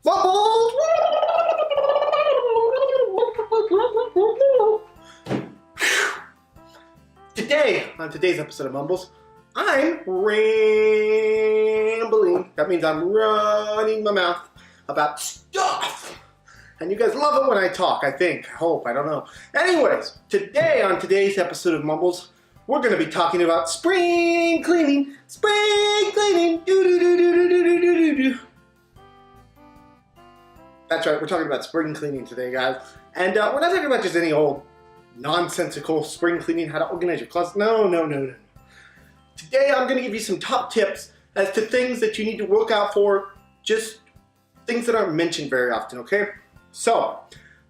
Mumbles! Today, on today's episode of Mumbles, I'm rambling. That means I'm running my mouth about stuff. And you guys love it when I talk, I think. I hope. I don't know. Anyways, today on today's episode of Mumbles, we're going to be talking about spring cleaning. Spring cleaning. Do-do-do-do-do-do-do-do-do. That's right. We're talking about spring cleaning today, guys. And we're not talking about just any old nonsensical spring cleaning, how to organize your closet. No. Today, I'm going to give you some top tips as to things that you need to look out for. Just things that aren't mentioned very often, okay? So,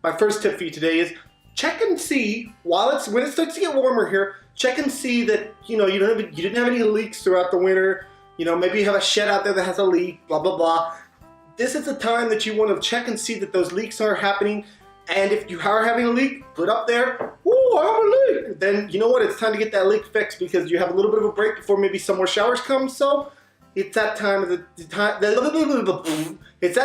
my first tip for you today is check and see, when it starts to get warmer here, check and see that, you didn't have any leaks throughout the winter. Maybe you have a shed out there that has a leak, blah, blah, blah. This is the time that you want to check and see that those leaks are happening. And if you are having a leak, put up there, "Ooh, I have a leak." Then you know what? It's time to get that leak fixed because you have a little bit of a break before maybe some more showers come. So it's that time of it's that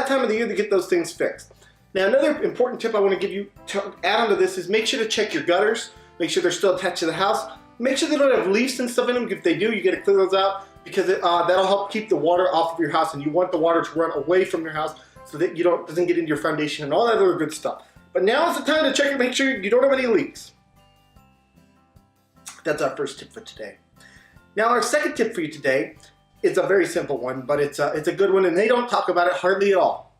time of the year to get those things fixed. Now, another important tip I want to give you to add on to this is make sure to check your gutters. Make sure they're still attached to the house. Make sure they don't have leaves and stuff in them. If they do, you got to clear those out because that'll help keep the water off of your house, and you want the water to run away from your house so that it doesn't get into your foundation and all that other good stuff. But now is the time to check and make sure you don't have any leaks. That's our first tip for today. Now, our second tip for you today is a very simple one, but it's a good one, and they don't talk about it hardly at all.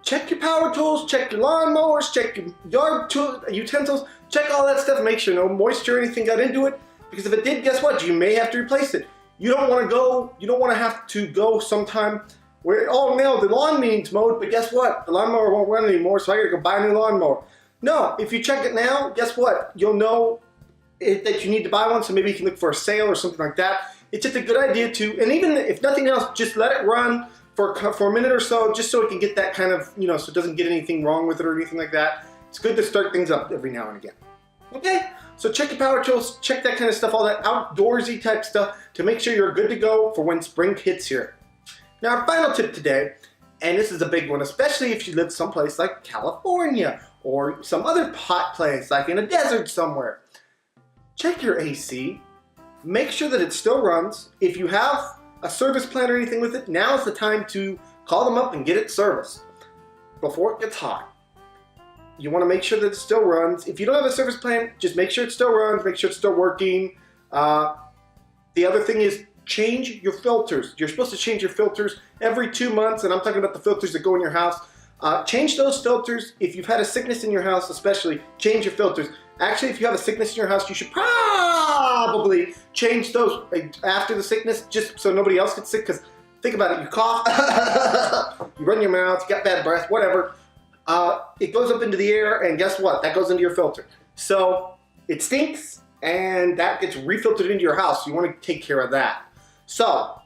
Check your power tools, check your lawnmowers, check your yard utensils, check all that stuff. Make sure no moisture or anything got into it, because if it did, guess what? You may have to replace it. You don't want to have to go sometime where, oh no, the lawn needs mowed, but guess what? The lawnmower won't run anymore, so I gotta go buy a new lawnmower. No, if you check it now, guess what? You'll know that you need to buy one, so maybe you can look for a sale or something like that. It's just a good idea to, and even if nothing else, just let it run for a minute or so, just so it can get that kind of, so it doesn't get anything wrong with it or anything like that. It's good to start things up every now and again. Okay, so check your power tools, check that kind of stuff, all that outdoorsy type stuff to make sure you're good to go for when spring hits here. Now, our final tip today, and this is a big one, especially if you live someplace like California or some other hot place, like in a desert somewhere. Check your AC. Make sure that it still runs. If you have a service plan or anything with it, now is the time to call them up and get it serviced before it gets hot. You want to make sure that it still runs. If you don't have a service plan, just make sure it still runs, make sure it's still working. The other thing is change your filters. You're supposed to change your filters every 2 months, and I'm talking about the filters that go in your house. Change those filters. If you've had a sickness in your house especially, change your filters. Actually, if you have a sickness in your house, you should probably change those after the sickness, just so nobody else gets sick, because think about it, you cough, you run your mouth, you got bad breath, whatever. It goes up into the air, and guess what? That goes into your filter. So it stinks, and that gets refiltered into your house. So you want to take care of that. So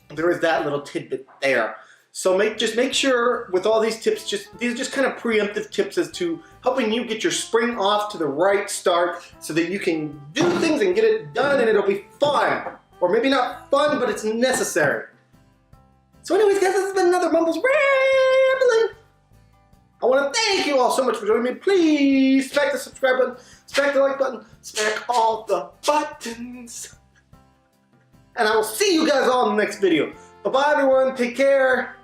there is that little tidbit there. So just make sure with all these tips, these are just kind of preemptive tips as to helping you get your spring off to the right start so that you can do things and get it done and it'll be fun. Or maybe not fun, but it's necessary. So anyways, guys, this has been another Mumbles Rambling. I want to thank you all so much for joining me. Please smack the subscribe button, smack the like button, smack all the buttons. And I will see you guys all in the next video. Bye-bye, everyone. Take care.